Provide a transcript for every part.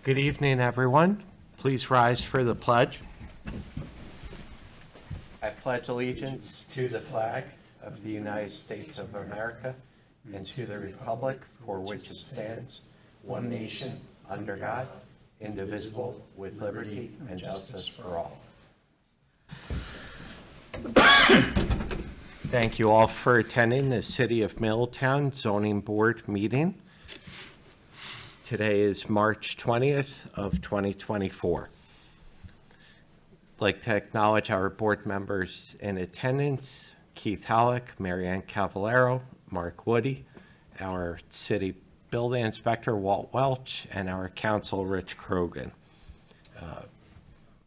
Good evening, everyone. Please rise for the pledge. I pledge allegiance to the flag of the United States of America and to the republic for which it stands, one nation, under God, indivisible, with liberty and justice for all. Thank you all for attending the City of Middletown Zoning Board meeting. Today is March 20th of 2024. I'd like to acknowledge our board members in attendance: Keith Halleck, Marianne Cavallaro, Mark Woody, our city building inspector, Walt Welch, and our council, Rich Krogan.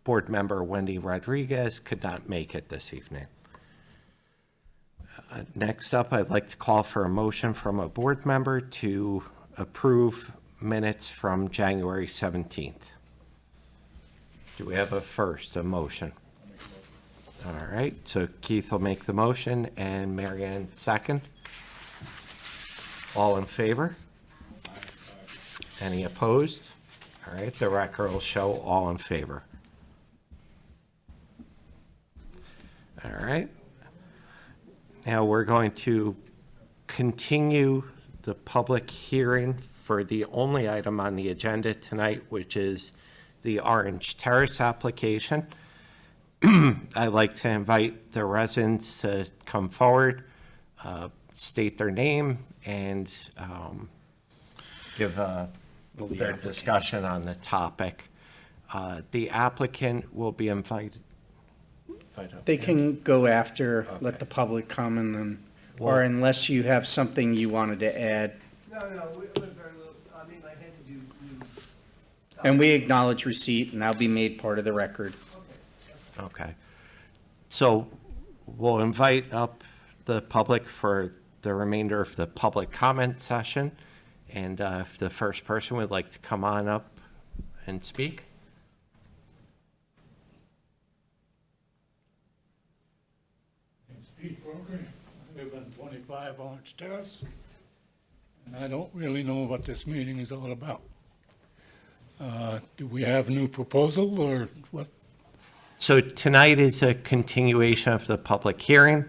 Board member Wendy Rodriguez could not make it this evening. Next up, I'd like to call for a motion from a board member to approve minutes from January 17th. Do we have a motion? All right, so Keith will make the motion and Marianne second. All in favor? Any opposed? All right, the record will show all in favor. All right. Now we're going to continue the public hearing for the only item on the agenda tonight, which is the Orange Terrace application. I'd like to invite the residents to come forward, state their name, and give their discussion on the topic. The applicant will be invited. They can go after, okay. Let the public come, and then, or unless you have something you wanted to add. No, we went very little. I mean, I had to do. And we acknowledge receipt, and that'll be made part of the record. Okay. So we'll invite up the public for the remainder of the public comment session. And if the first person would like to come on up and speak. Pete Broker. I live on 25 Orange Terrace, and I don't really know what this meeting is all about. Do we have a new proposal or what? So tonight is a continuation of the public hearing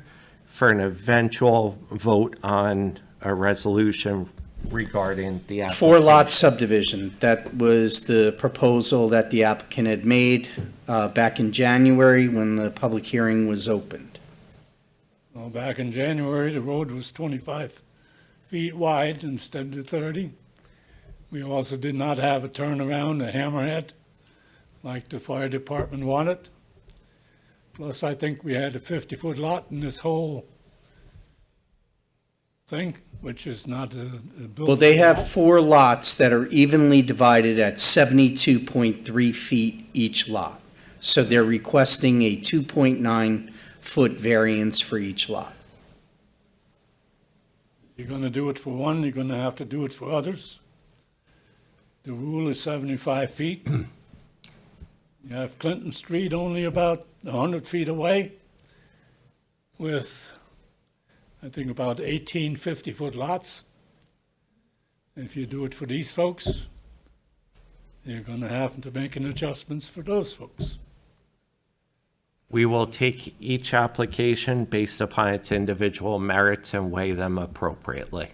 for an eventual vote on a resolution regarding the application. 4-lot subdivision. That was the proposal that the applicant had made back in January when the public hearing was opened. Well, back in January, the road was 25 feet wide instead of 30. We also did not have a turnaround, a hammerhead, like the fire department wanted. Plus, I think we had a 50-foot lot in this whole thing, which is not a building. Well, they have 4 lots that are evenly divided at 72.3 feet each lot. So they're requesting a 2.9-foot variance for each lot. You're going to do it for one, you're going to have to do it for others. The rule is 75 feet. You have Clinton Street only about 100 feet away with, I think, about 18 50-foot lots. If you do it for these folks, you're going to have to make an adjustments for those folks. We will take each application based upon its individual merits and weigh them appropriately.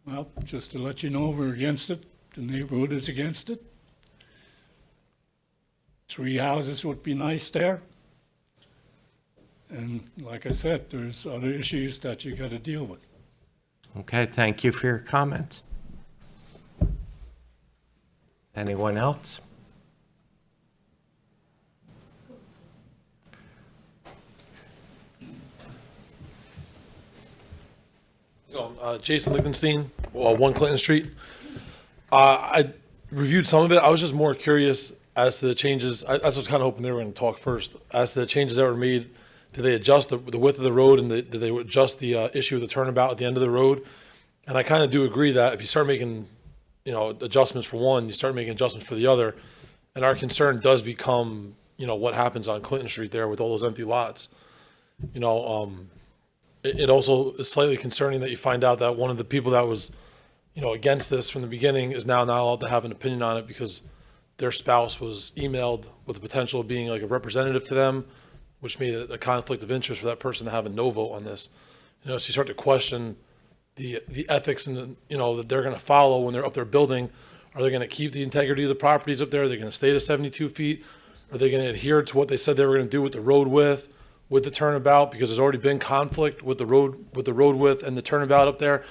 Well, just to let you know, we're against it. The neighborhood is against it. 3 houses would be nice there. And like I said, there's other issues that you got to deal with. Okay, thank you for your comment. Anyone else? So, Jason Lichtenstein, 1 Clinton Street. I reviewed some of it. I was just more curious as to the changes. I was kind of hoping they were going to talk first. As to the changes that were made, did they adjust the width of the road, and did they adjust the issue of the turnabout at the end of the road? And I kind of do agree that if you start making, adjustments for one, you start making adjustments for the other. And our concern does become, what happens on Clinton Street there with all those empty lots. It also is slightly concerning that you find out that one of the people that was against this from the beginning is now not allowed to have an opinion on it because their spouse was emailed with the potential of being like a representative to them, which made it a conflict of interest for that person to have a no vote on this. So you start to question the ethics and that they're going to follow when they're up there building. Are they going to keep the integrity of the properties up there? Are they going to stay to 72 feet? Are they going to adhere to what they said they were going to do with the road width, with the turnabout? Because there's already been conflict with the road width and the turnabout up there.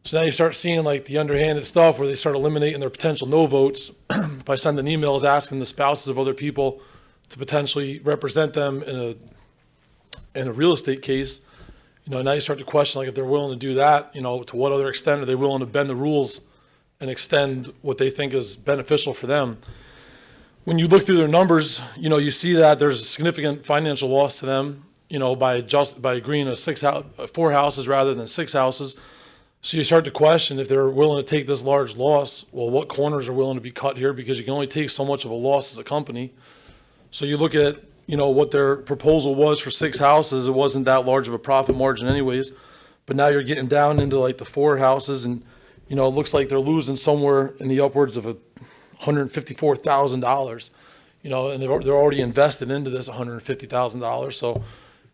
So now you start seeing like the underhanded stuff where they start eliminating their potential no votes by sending emails asking the spouses of other people to potentially represent them in a real estate case. Now you start to question like if they're willing to do that, to what other extent are they willing to bend the rules and extend what they think is beneficial for them. When you look through their numbers, you see that there's a significant financial loss to them, by agreeing to 4 houses rather than 6 houses. So you start to question if they're willing to take this large loss. Well, what corners are willing to be cut here? Because you can only take so much of a loss as a company. So you look at, what their proposal was for 6 houses. It wasn't that large of a profit margin anyways. But now you're getting down into like the 4 houses and, it looks like they're losing somewhere in the upwards of $154,000, and they're already invested into this $150,000. So,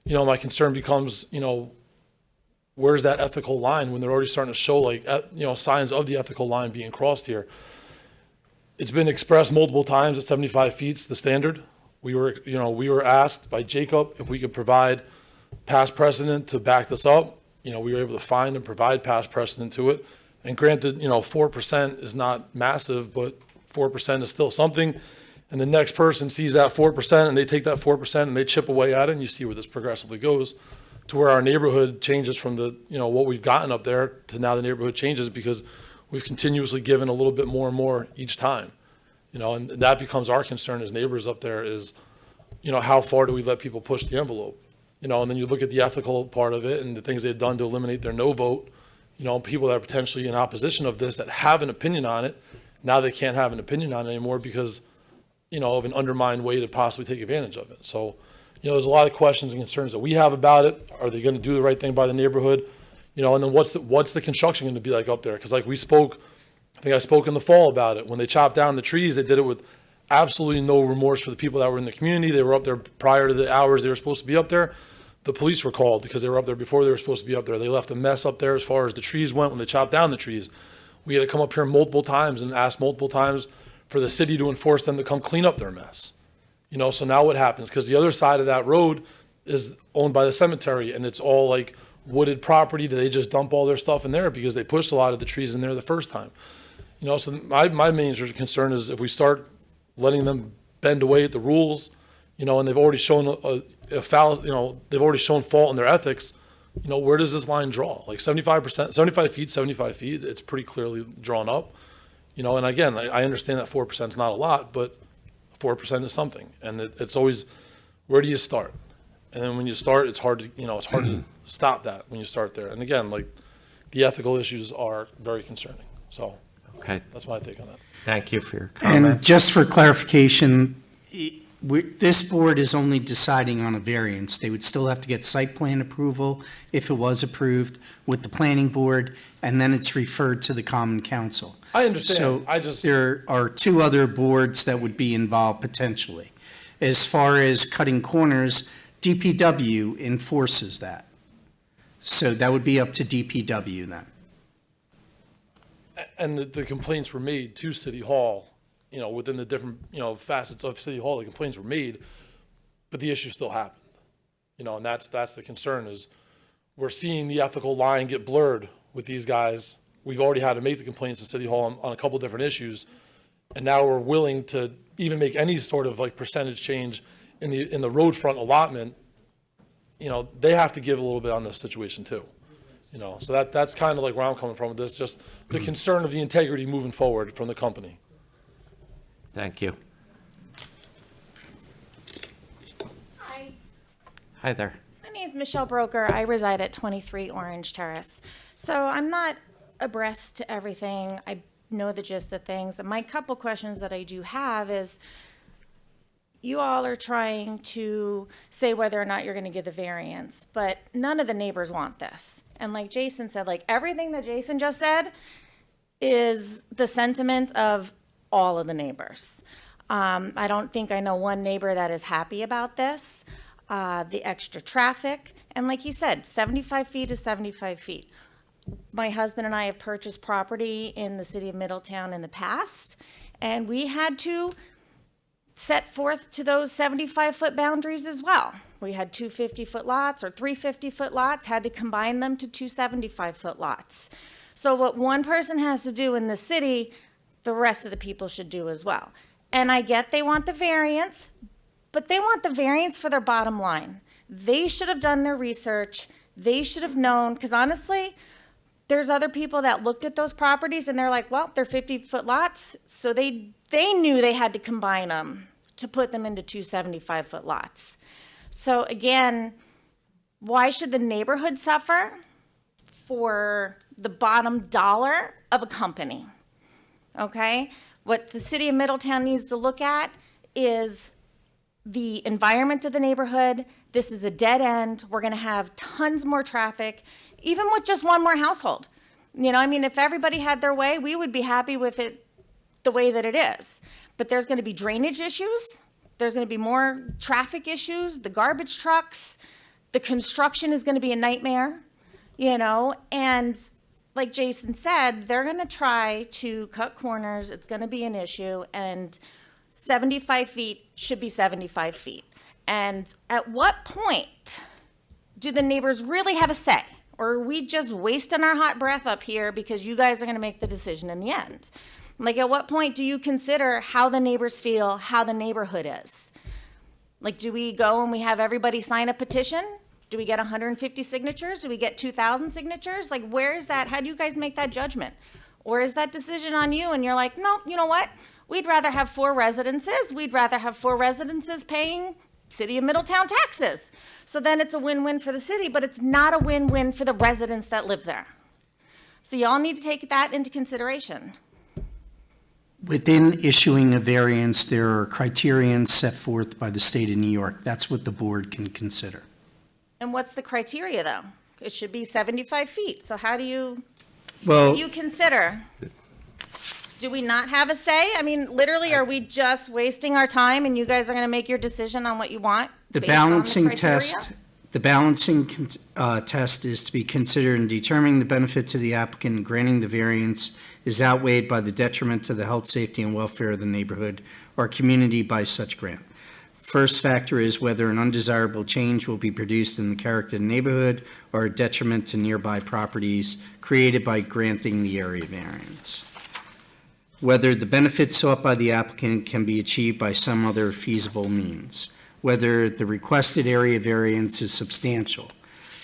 my concern becomes, where's that ethical line when they're already starting to show like, signs of the ethical line being crossed here? It's been expressed multiple times that 75 feet's the standard. We were asked by Jacob if we could provide past precedent to back this up. We were able to find and provide past precedent to it. And granted, 4% is not massive, but 4% is still something. And the next person sees that 4% and they take that 4% and they chip away at it, and you see where this progressively goes to where our neighborhood changes from the, what we've gotten up there to now the neighborhood changes because we've continuously given a little bit more and more each time, and that becomes our concern as neighbors up there is, how far do we let people push the envelope, and then you look at the ethical part of it and the things they've done to eliminate their no vote, people that are potentially in opposition of this that have an opinion on it, now they can't have an opinion on it anymore because, of an undermined way to possibly take advantage of it. So, there's a lot of questions and concerns that we have about it. Are they going to do the right thing by the neighborhood? And then what's the construction going to be like up there? Because like I think I spoke in the fall about it. When they chopped down the trees, they did it with absolutely no remorse for the people that were in the community. They were up there prior to the hours they were supposed to be up there. The police were called because they were up there before they were supposed to be up there. They left a mess up there as far as the trees went when they chopped down the trees. We had to come up here multiple times and ask multiple times for the city to enforce them to come clean up their mess. So now what happens? Because the other side of that road is owned by the cemetery and it's all like wooded property. Do they just dump all their stuff in there because they pushed a lot of the trees in there the first time? So my major concern is if we start letting them bend away at the rules, and they've already shown a foul, they've already shown fault in their ethics, where does this line draw? Like 75 feet, it's pretty clearly drawn up, and again, I understand that 4% is not a lot, but 4% is something. And it's always, where do you start? And then when you start, it's hard to stop that when you start there. And again, like the ethical issues are very concerning. So Okay, that's my take on that. thank you for your And comment. just for clarification, this board is only deciding on a variance. They would still have to get site plan approval if it was approved with the planning board, and then it's referred to the common council. I understand. So there are 2 other boards that would be involved potentially. As far as cutting corners, DPW enforces that. So that would be up to DPW then. And the complaints were made to City Hall, within the different, facets of City Hall, the complaints were made, but the issue still happened. And that's the concern is we're seeing the ethical line get blurred with these guys. We've already had to make the complaints to City Hall on a couple different issues. And now we're willing to even make any sort of like percentage change in the road front allotment. They have to give a little bit on this situation too. So that's kind of like where I'm coming from with this, just the concern of the integrity moving forward from the company. Thank you. Hi, Hi there. my name is Michelle Broker. I reside at 23 Orange Terrace. So I'm not abreast to everything. I know the gist of things. My couple questions that I do have is, you all are trying to say whether or not you're going to give the variance, but none of the neighbors want this. And like Jason said, like everything that Jason just said, is the sentiment of all of the neighbors. I don't think I know one neighbor that is happy about this. The extra traffic, and like he said, 75 feet is 75 feet. My husband and I have purchased property in the city of Middletown in the past, and we had to set forth to those 75-foot boundaries as well. We had two 50-foot lots or three 50-foot lots, had to combine them to two 75-foot lots. So what one person has to do in the city, the rest of the people should do as well. And I get they want the variance, but they want the variance for their bottom line. They should have done their research. They should have known, because honestly, there's other people that looked at those properties and they're like, well, they're 50-foot lots, so they knew they had to combine them to put them into two 75-foot lots. So again, why should the neighborhood suffer for the bottom dollar of a company? Okay? What the city of Middletown needs to look at is the environment of the neighborhood. This is a dead end. We're going to have tons more traffic, even with just one more household. You know, I mean, if everybody had their way, we would be happy with it the way that it is. But there's going to be drainage issues. There's going to be more traffic issues, the garbage trucks, the construction is going to be a nightmare, you know, and like Jason said, they're going to try to cut corners. It's going to be an issue, and 75 feet should be 75 feet. And at what point do the neighbors really have a say? Or are we just wasting our hot breath up here because you guys are going to make the decision in the end? Like, at what point do you consider how the neighbors feel, how the neighborhood is? Like, do we go and we have everybody sign a petition? Do we get 150 signatures? Do we get 2,000 signatures? Like, where is that? How do you guys make that judgment? Or is that decision on you and you're like, no, you know what? We'd rather have 4 residences. We'd rather have 4 residences paying City of Middletown taxes. So then it's a win-win for the city, but it's not a win-win for the residents that live there. So y'all need to take that into consideration. Within issuing a variance, there are criterions set forth by the state of New York. That's what the board can consider. And what's the criteria, though? It should be 75 feet. So how do you Well, consider? Do we not have a say? I mean, literally, are we just wasting our time and you guys are going to make your decision on what you want? the based on balancing criteria? test is to be considered in determining the benefit to the applicant in granting the variance is outweighed by the detriment to the health, safety, and welfare of the neighborhood or community by such grant. First factor is whether an undesirable change will be produced in the character of the neighborhood or a detriment to nearby properties created by granting the area variance. Whether the benefits sought by the applicant can be achieved by some other feasible means. Whether the requested area variance is substantial.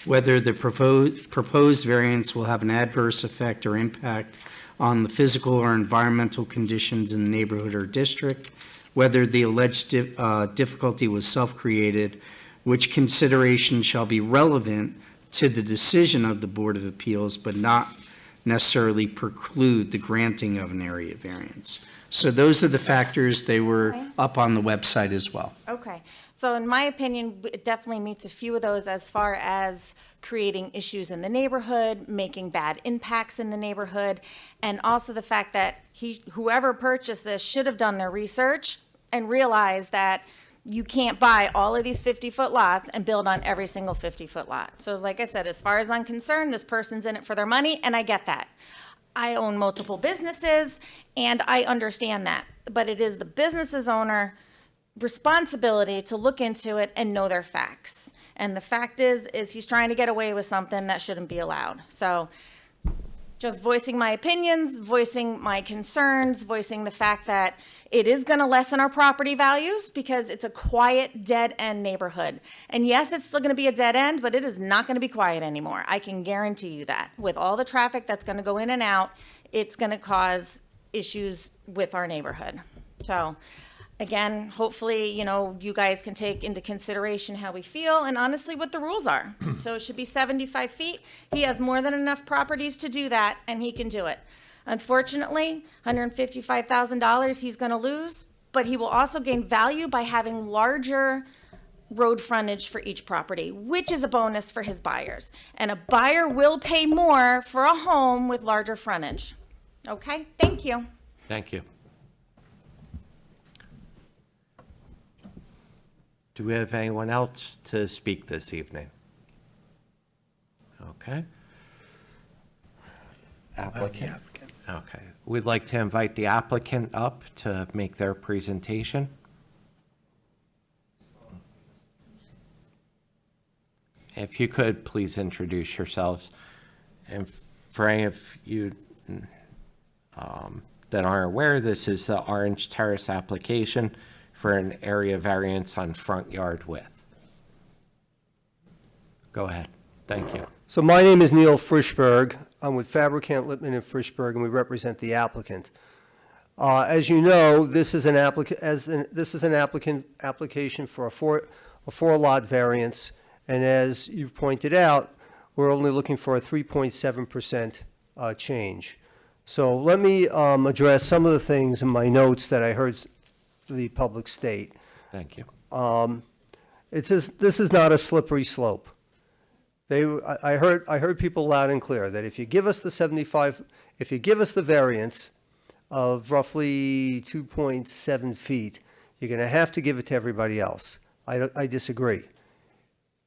Whether the proposed variance will have an adverse effect or impact on the physical or environmental conditions in the neighborhood or district. Whether the alleged difficulty was self-created, which consideration shall be relevant to the decision of the Board of Appeals, but not necessarily preclude the granting of an area variance. So those are the factors. They were Okay. up on the website as well. Okay, so in my opinion, it definitely meets a few of those as far as creating issues in the neighborhood, making bad impacts in the neighborhood, and also the fact that whoever purchased this should have done their research and realized that you can't buy all of these 50-foot lots and build on every single 50-foot lot. So like I said, as far as I'm concerned, this person's in it for their money, and I get that. I own multiple businesses, and I understand that. But it is the business's owner responsibility to look into it and know their facts. And the fact is he's trying to get away with something that shouldn't be allowed. So just voicing my opinions, voicing my concerns, voicing the fact that it is going to lessen our property values because it's a quiet, dead-end neighborhood. And yes, it's still going to be a dead end, but it is not going to be quiet anymore. I can guarantee you that. With all the traffic that's going to go in and out, it's going to cause issues with our neighborhood. So again, hopefully, you guys can take into consideration how we feel and honestly what the rules are. So it should be 75 feet. He has more than enough properties to do that, and he can do it. Unfortunately, $155,000 he's going to lose, but he will also gain value by having larger road frontage for each property, which is a bonus for his buyers. And a buyer will pay more for a home with larger frontage. Okay, thank you. Thank you. Do we have anyone else to speak this evening? Okay. Applicant? Okay. We'd like to invite the applicant up to make their presentation. If you could, please introduce yourselves. And for any of you that aren't aware, this is the Orange Terrace application for an area variance on front yard width. Go ahead. Thank you. So my name is Neil Frischberg. I'm with Fabricant, Lippman and Frischberg, and we represent the applicant. As you know, this is an application for a four-lot variance, and as you pointed out, we're only looking for a 3.7% change. So let me address some of the things in my notes that I heard the public state. Thank you. This is not a slippery slope. I heard people loud and clear that if you give us the variance of roughly 2.7 feet, you're going to have to give it to everybody else. I disagree.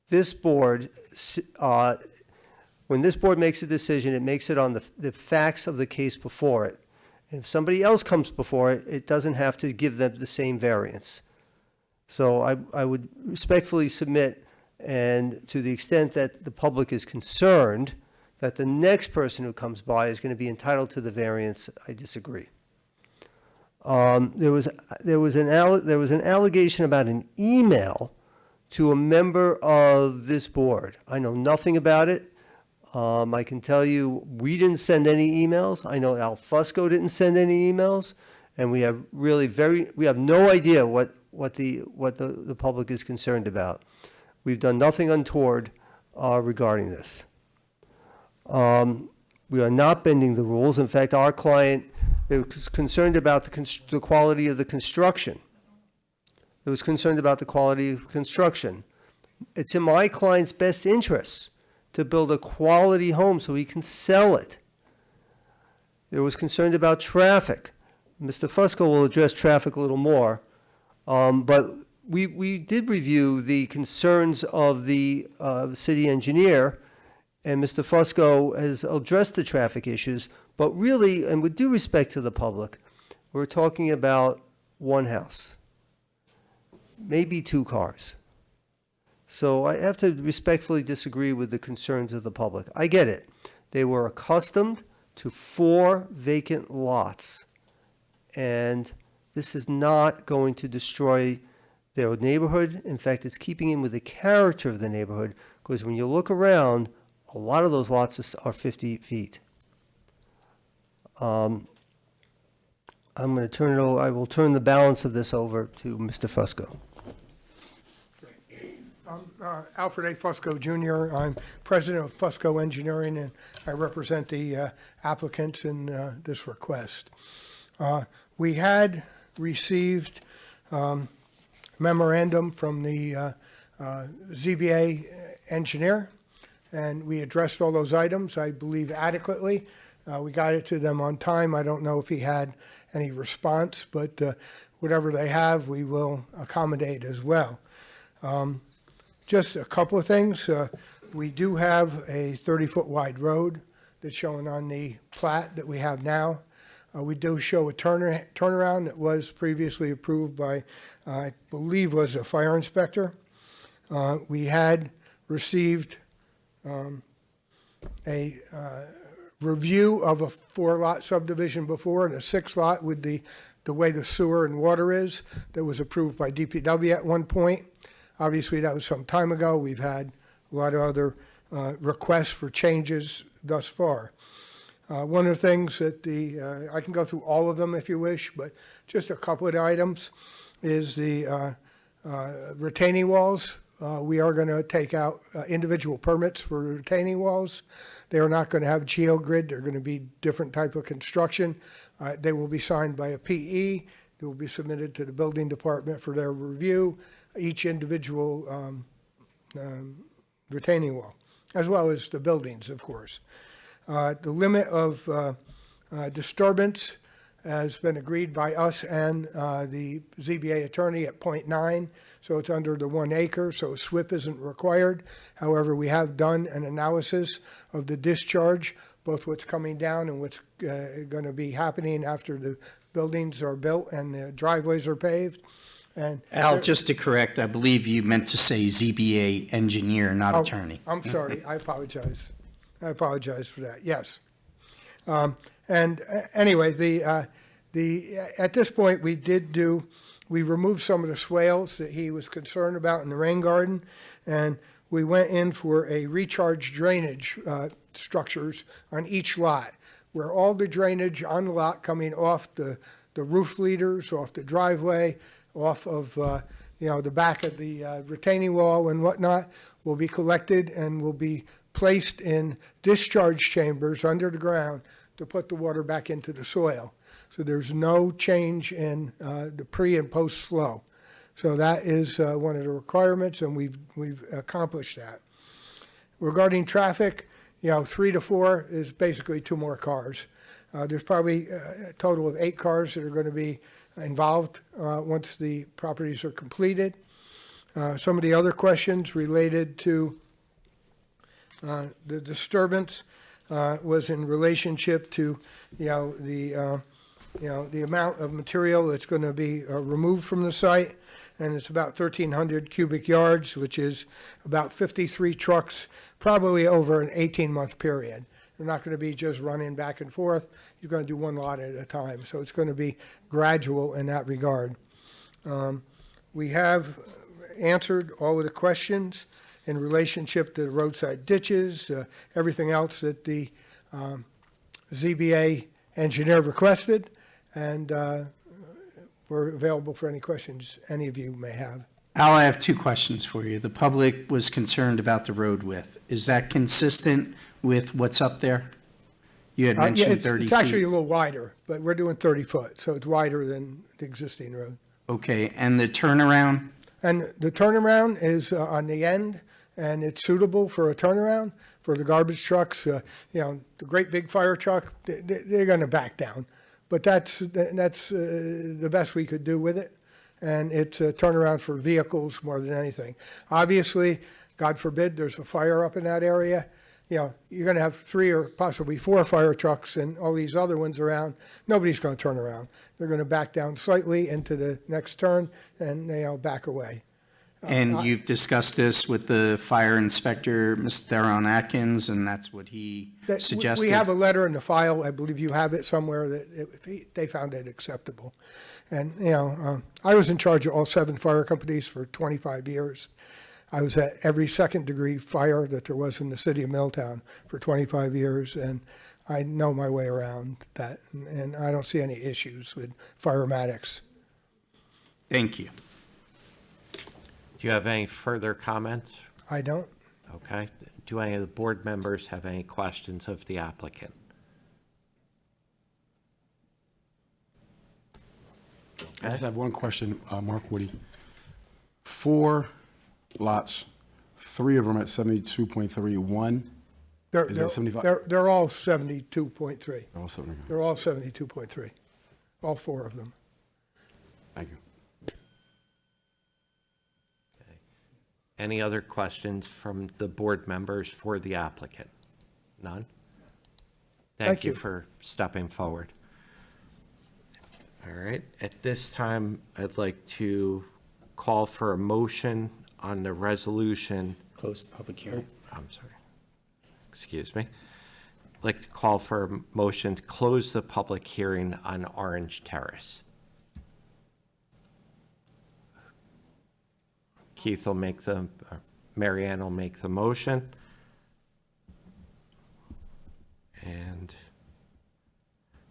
This board, when this board makes a decision, it makes it on the facts of the case before it. And if somebody else comes before it, it doesn't have to give them the same variance. So I would respectfully submit, and to the extent that the public is concerned that the next person who comes by is going to be entitled to the variance, I disagree. There was an allegation about an email to a member of this board. I know nothing about it. I can tell you we didn't send any emails. I know Al Fusco didn't send any emails, and we have no idea what the public is concerned about. We've done nothing untoward regarding this. We are not bending the rules. In fact, our client was concerned about the quality of the construction. It was concerned about the quality of construction. It's in my client's best interest to build a quality home so he can sell it. There was concerned about traffic. Mr. Fusco will address traffic a little more, but we did review the concerns of the city engineer, and Mr. Fusco has addressed the traffic issues, but really, and with due respect to the public, we're talking about one house, maybe two cars. So I have to respectfully disagree with the concerns of the public. I get it. They were accustomed to 4 vacant lots, and this is not going to destroy their neighborhood. In fact, it's keeping in with the character of the neighborhood, because when you look around, a lot of those lots are 50 feet. I'm going to turn it over. I will turn the balance of this over to Mr. Fusco. Alfred A. Fusco Jr. I'm president of Fusco Engineering, and I represent the applicants in this request. We had received memorandum from the ZBA engineer, and we addressed all those items, I believe, adequately. We got it to them on time. I don't know if he had any response, but whatever they have, we will accommodate as well. Just a couple of things. We do have a 30-foot wide road that's shown on the plat that we have now. We do show a turnaround that was previously approved by, I believe, was a fire inspector. We had received a review of a 4-lot subdivision before, and a 6-lot with the way the sewer and water is, that was approved by DPW at one point. Obviously, that was some time ago. We've had a lot of other requests for changes thus far. One of the things that I can go through all of them if you wish, but just a couple of items, is the retaining walls. We are going to take out individual permits for retaining walls. They are not going to have geogrid. They're going to be different type of construction. They will be signed by a PE. They will be submitted to the building department for their review, each individual retaining wall, as well as the buildings, of course. The limit of Disturbance has been agreed by us and the ZBA attorney at 0.9, so it's under the 1 acre, so a SWIP isn't required. However, we have done an analysis of the discharge, both what's coming down and what's going to be happening after the buildings are built and the driveways are paved. And Al, just to correct, I believe you meant to say ZBA engineer, not Oh, attorney. I'm sorry, I apologize. I apologize for that, yes. Anyway, at this point, we removed some of the swales that he was concerned about in the rain garden, and we went in for a recharge drainage structures on each lot, where all the drainage on the lot coming off the roof leaders, off the driveway, off of, the back of the retaining wall and whatnot, will be collected and will be placed in discharge chambers under the ground to put the water back into the soil. So there's no change in the pre and post flow. So that is one of the requirements, and we've accomplished that. Regarding traffic, 3 to 4 is basically 2 more cars. There's probably a total of 8 cars that are going to be involved once the properties are completed. Some of the other questions related to the disturbance was in relationship to, the amount of material that's going to be removed from the site, and it's about 1,300 cubic yards, which is about 53 trucks, probably over an 18-month period. They're not going to be just running back and forth. You're going to do one lot at a time, so it's going to be gradual in that regard. We have answered all of the questions in relationship to the roadside ditches, everything else that the ZBA engineer requested, and we're available for any questions any of you may have. Al, I have 2 questions for you. The public was concerned about the road width. Is that consistent with what's up there? You had mentioned 30 feet. It's actually a little wider, but we're doing 30 foot, so it's wider than the existing road. Okay, and the turnaround? And the turnaround is on the end, and it's suitable for a turnaround for the garbage trucks. The great big fire truck, they're going to back down. But that's the best we could do with it. And it's a turnaround for vehicles more than anything. Obviously, God forbid, there's a fire up in that area. You're going to have 3 or possibly 4 fire trucks and all these other ones around. Nobody's going to turn around. They're going to back down slightly into the next turn and back away. And you've discussed this with the fire inspector, Mr. Theron Atkins, and that's what he suggested? We have a letter in the file. I believe you have it somewhere that they found it acceptable. And, I was in charge of all 7 fire companies for 25 years. I was at every second-degree fire that there was in the city of Middletown for 25 years, and I know my way around that, and I don't see any issues with firematics. Thank you. Do you have any further comments? I don't. Okay. Do any of the board members have any questions of the applicant? I just have one question, Mark Woody. 4 lots, 3 of them at 72.31. Is that 75? They're all 72.3. Oh, 70. They're all 72.3, all 4 of them. Thank you. Any other questions from the board members for the applicant? None? Thank you for stepping forward. All right, at this time, I'd like to call for a motion on the resolution. Close the public hearing. I'm sorry. Excuse me. I'd like to call for a motion to close the public hearing on Orange Terrace. Keith will make Mary Ann will make the motion. And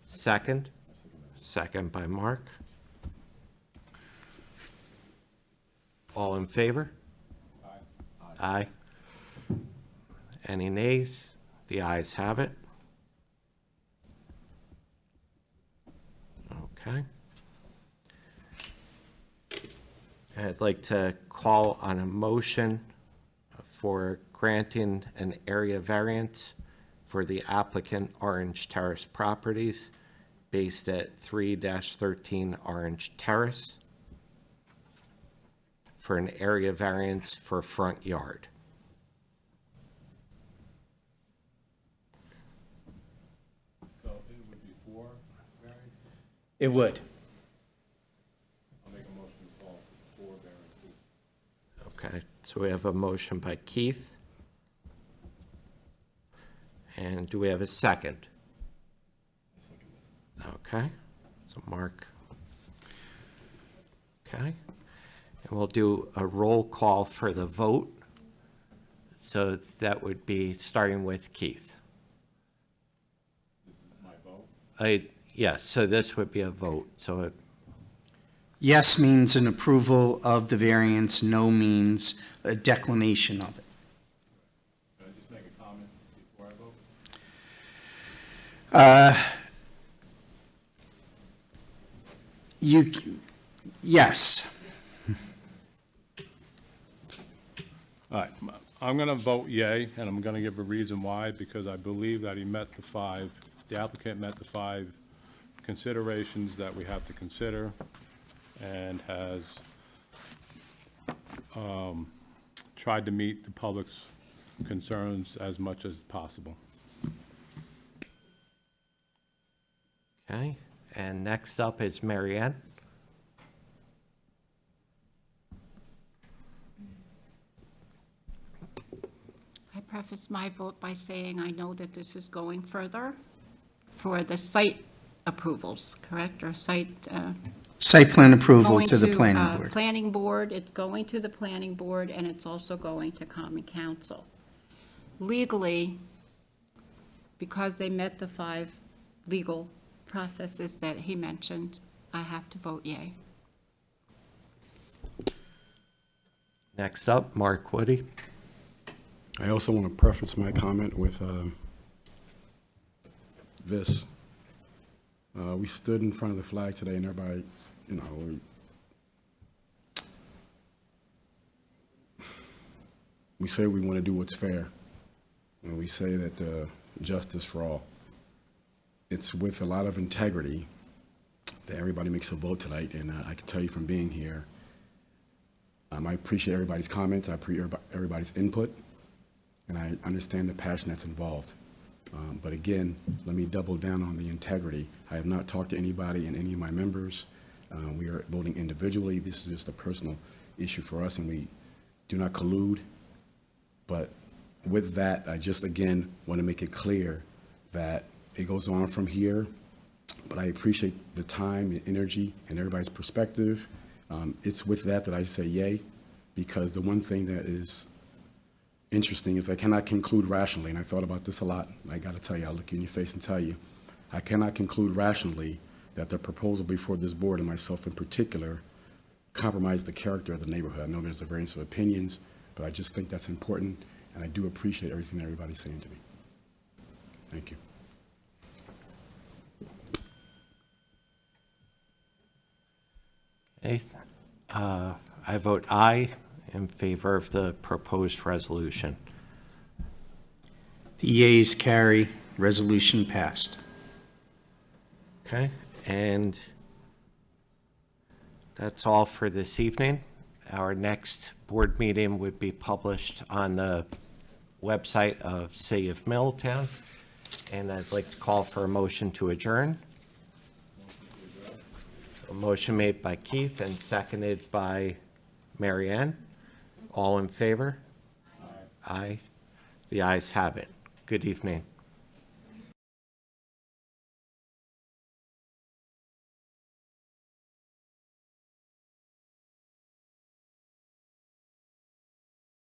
second by Mark. All in favor? Aye. Any nays? The ayes have it. Okay. I'd like to call on a motion for granting an area variance for the applicant Orange Terrace Properties based at 3-13 Orange Terrace for an area variance for front yard. So it would be four, variance? It would. I'll make a motion to call for four variances. Okay, so we have a motion by Keith. And do we have a second? Okay, so Mark. Okay, and we'll do a roll call for the vote. So that would be starting with Keith. This is my vote. Yes, so this would be a vote, so it, Yes means an approval of the variance, no means a declination of it. Can I just make a comment before I vote? Yes. All right, I'm going to vote yay, and I'm going to give a reason why, because I believe that the applicant met the five considerations that we have to consider, and has tried to meet the public's concerns as much as possible. okay. And next up is Mary Ann. I preface my vote by saying I know that this is going further for the site approvals, correct, or site? Site plan approval going to the planning board. Planning board, it's going to the planning board, and it's also going to common council. Legally, because they met the five legal processes that he mentioned, I have to vote yay. Next up, Mark Woody. I also want to preface my comment with this. We stood in front of the flag today, and everybody, you know, we say we want to do what's fair, and we say that justice for all. It's with a lot of integrity that everybody makes a vote tonight, and I can tell you from being here, I appreciate everybody's comments, I appreciate everybody's input, and I understand the passion that's involved. But again, let me double down on the integrity. I have not talked to anybody and any of my members. We are voting individually. This is just a personal issue for us, and we do not collude. But with that, I just, again, want to make it clear that it goes on from here, but I appreciate the time and energy and everybody's perspective. It's with that that I say yay, because the one thing that is interesting is I cannot conclude rationally, and I thought about this a lot. I got to tell you, I'll look you in your face and tell you, I cannot conclude rationally that the proposal before this board, and myself in particular, compromise the character of the neighborhood. I know there's a variance of opinions, but I just think that's important, and I do appreciate everything that everybody's saying to me. Thank you. Okay, I vote aye in favor of the proposed resolution. The yeas carry, resolution passed. Okay, and that's all for this evening. Our next board meeting would be published on the website of City of Middletown. And I'd like to call for a motion to adjourn. A motion made by Keith and seconded by Mary Ann. All in favor? Aye. The ayes have it. Good evening.